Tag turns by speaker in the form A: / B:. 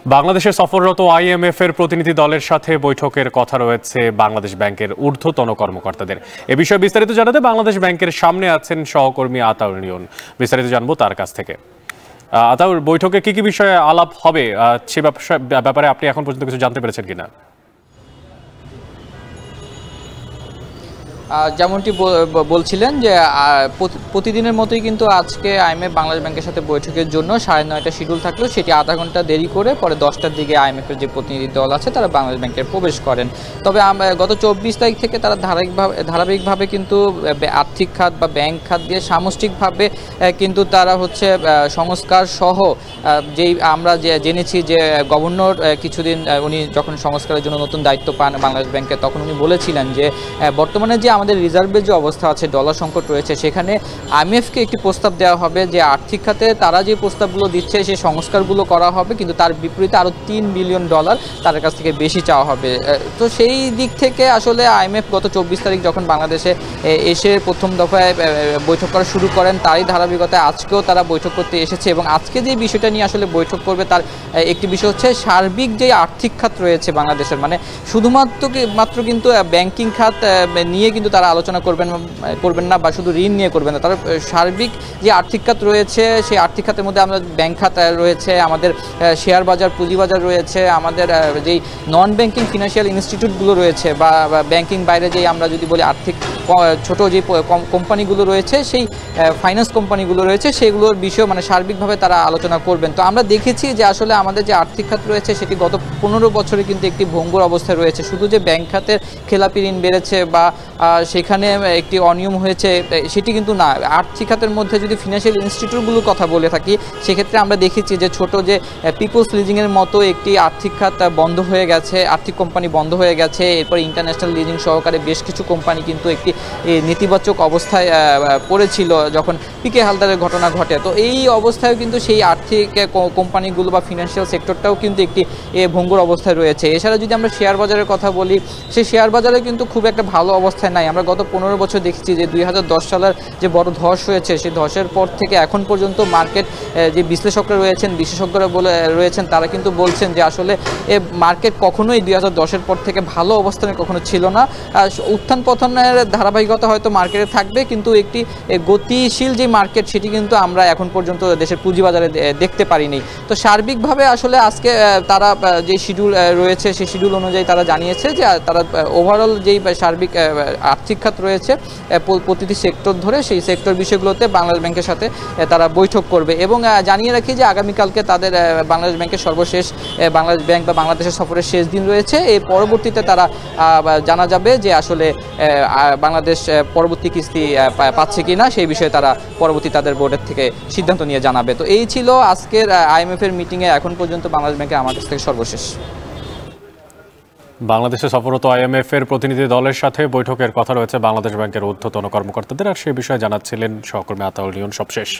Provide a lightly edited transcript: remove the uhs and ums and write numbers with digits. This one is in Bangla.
A: বাংলাদেশে সফররত আইএমএফ এর প্রতিনিধি দলের সাথে বৈঠকের কথা রয়েছে বাংলাদেশ ব্যাংকের ঊর্ধ্বতন কর্মকর্তাদের। এ বিষয়ে বিস্তারিত জানাতে বাংলাদেশ ব্যাংকের সামনে আছেন সহকর্মী আতাউর নিয়ন। বিস্তারিত জানবো তার কাছ থেকে। আতাউর, বৈঠকে কি কি বিষয়ে আলাপ হবে সে ব্যাপারে আপনি এখন পর্যন্ত কিছু জানতে পেরেছেন কিনা?
B: যেমনটি বলছিলেন যে প্রতিদিনের মতোই কিন্তু আজকে আইএমএফ বাংলাদেশ ব্যাংকের সাথে বৈঠকের জন্য 9:30টা শিডিউল থাকলেও সেটি আধা ঘন্টা দেরি করে পরে 10টার দিকে আইএমএফের যে প্রতিনিধি দল আছে তারা বাংলাদেশ ব্যাংকে প্রবেশ করেন। তবে গত 24 তারিখ থেকে তারা ধারাবাহিকভাবে কিন্তু আর্থিক খাত বা ব্যাংক খাত দিয়ে সামষ্টিকভাবে কিন্তু তারা হচ্ছে সংস্কার সহ যেই আমরা জেনেছি যে গভর্নর কিছুদিন উনি যখন সংস্কারের জন্য নতুন দায়িত্ব পান বাংলাদেশ ব্যাংকে, তখন উনি বলেছিলেন যে বর্তমানে যে আমাদের রিজার্ভের যে অবস্থা আছে, ডলার সংকট রয়েছে, সেখানে আইএমএফকে একটি প্রস্তাব দেওয়া হবে যে আর্থিক খাতে তারা যে প্রস্তাবগুলো দিচ্ছে সেই সংস্কারগুলো করা হবে, কিন্তু তার বিপরীতে আরও $3 বিলিয়ন তাদের কাছ থেকে বেশি চাওয়া হবে। তো সেই দিক থেকে আসলে আইএমএফ গত 24 তারিখ যখন বাংলাদেশে এসে প্রথম দফায় বৈঠক করা শুরু করেন, তারই ধারাবাহিকতায় আজকেও তারা বৈঠক করতে এসেছে এবং আজকে যে বিষয়টা নিয়ে আসলে বৈঠক করবে তার একটি বিষয় হচ্ছে সার্বিক যে আর্থিক খাত রয়েছে বাংলাদেশের, মানে শুধুমাত্র কিন্তু ব্যাংকিং খাত নিয়ে কিন্তু তারা আলোচনা করবেন না বা শুধু ঋণ নিয়ে করবেন না। তারা সার্বিক যে আর্থিক খাত রয়েছে সেই আর্থিক খাতের মধ্যে আমাদের ব্যাংক খাত রয়েছে, আমাদের শেয়ার বাজার, পুঁজিবাজার রয়েছে, আমাদের যেই নন ব্যাংকিং ফিনান্সিয়াল ইনস্টিটিউটগুলো রয়েছে বা ব্যাংকিং বাইরে যেই আমরা যদি বলি আর্থিক ছোট যে কোম্পানিগুলো রয়েছে, সেই ফাইন্যান্স কোম্পানিগুলো রয়েছে, সেগুলোর বিষয়ে মানে সার্বিকভাবে তারা আলোচনা করবেন। তো আমরা দেখেছি যে আসলে আমাদের যে আর্থিক খাত রয়েছে সেটি গত 15 বছরে কিন্তু একটি ভঙ্গুর অবস্থায় রয়েছে। শুধু যে ব্যাংক খাতের খেলাপি ঋণ বেড়েছে বা সেখানে একটি অনিয়ম হয়েছে সেটি কিন্তু না। আর্থিক খাতের মধ্যে যদি ফিনান্সিয়াল ইনস্টিটিউটগুলোর কথা বলে থাকি, সেক্ষেত্রে আমরা দেখেছি যে ছোট যে পিপলস লিজিংয়ের মতো একটি আর্থিক খাত বন্ধ হয়ে গেছে, আর্থিক কোম্পানি বন্ধ হয়ে গেছে। এরপর ইন্টারন্যাশনাল লিজিং সহকারে বেশ কিছু কোম্পানি কিন্তু একটি নেতিবাচক অবস্থায় পড়েছিল যখন পিকে হালদারের ঘটনা ঘটে। তো এই অবস্থায় কিন্তু সেই আর্থিক কোম্পানিগুলো বা ফিনান্সিয়াল সেক্টরটাও কিন্তু একটি ভঙ্গুর অবস্থায় রয়েছে। এছাড়া যদি আমরা শেয়ার বাজারের কথা বলি, সেই শেয়ার বাজারে কিন্তু খুব একটা ভালো অবস্থায় নাই। আমরা গত 15 বছর দেখেছি যে 2010 সালের যে বড় ধস হয়েছে, সেই ধসের পর থেকে এখন পর্যন্ত মার্কেট যে বিশ্লেষকরা রয়েছেন, বিশেষজ্ঞরা রয়েছেন, তারা কিন্তু বলছেন যে আসলে মার্কেট কখনোই 2010-এর পর থেকে ভালো অবস্থানে কখনো ছিল না। উত্থান পতনের ধারাবাহিকতা হয়তো মার্কেটে থাকবে, কিন্তু একটি গতিশীল যে মার্কেট সেটি কিন্তু আমরা এখন পর্যন্ত দেশের পুঁজিবাজারে দেখতে পারিনি। তো সার্বিকভাবে আসলে আজকে তারা যে শিডিউল রয়েছে সেই শিডিউল অনুযায়ী তারা জানিয়েছে যে তারা ওভারঅল যেই সার্বিক আর্থিক খাত রয়েছে প্রতিটি সেক্টর ধরে সেই সেক্টর বিষয়গুলোতে বাংলাদেশ ব্যাংকের সাথে তারা বৈঠক করবে। এবং জানিয়ে রাখি যে আগামীকালকে তাদের বাংলাদেশ ব্যাংকের সর্বশেষ বাংলাদেশ ব্যাংক বা বাংলাদেশের সফরের শেষ দিন রয়েছে। এই পরবর্তীতে তারা জানা যাবে যে আসলে বাংলাদেশ পরবর্তী কিস্তি পাচ্ছে কিনা, সেই বিষয়ে তারা পরবর্তী তাদের বোর্ডের থেকে সিদ্ধান্ত নিয়ে জানাবে। তো এই ছিল আজকের আইএমএফের মিটিংয়ে এখন পর্যন্ত বাংলাদেশ ব্যাংকের আমার কাছ থেকে সর্বশেষ।
A: বাংলাদেশে সফররত আইএমএফ এর প্রতিনিধি দলের সাথে বৈঠকের কথা রয়েছে বাংলাদেশ ব্যাংকের ঊর্ধ্বতন কর্মকর্তাদের, আর সে বিষয়ে জানাচ্ছিলেন সহকর্মী আতাউর নিয়ন সবশেষ।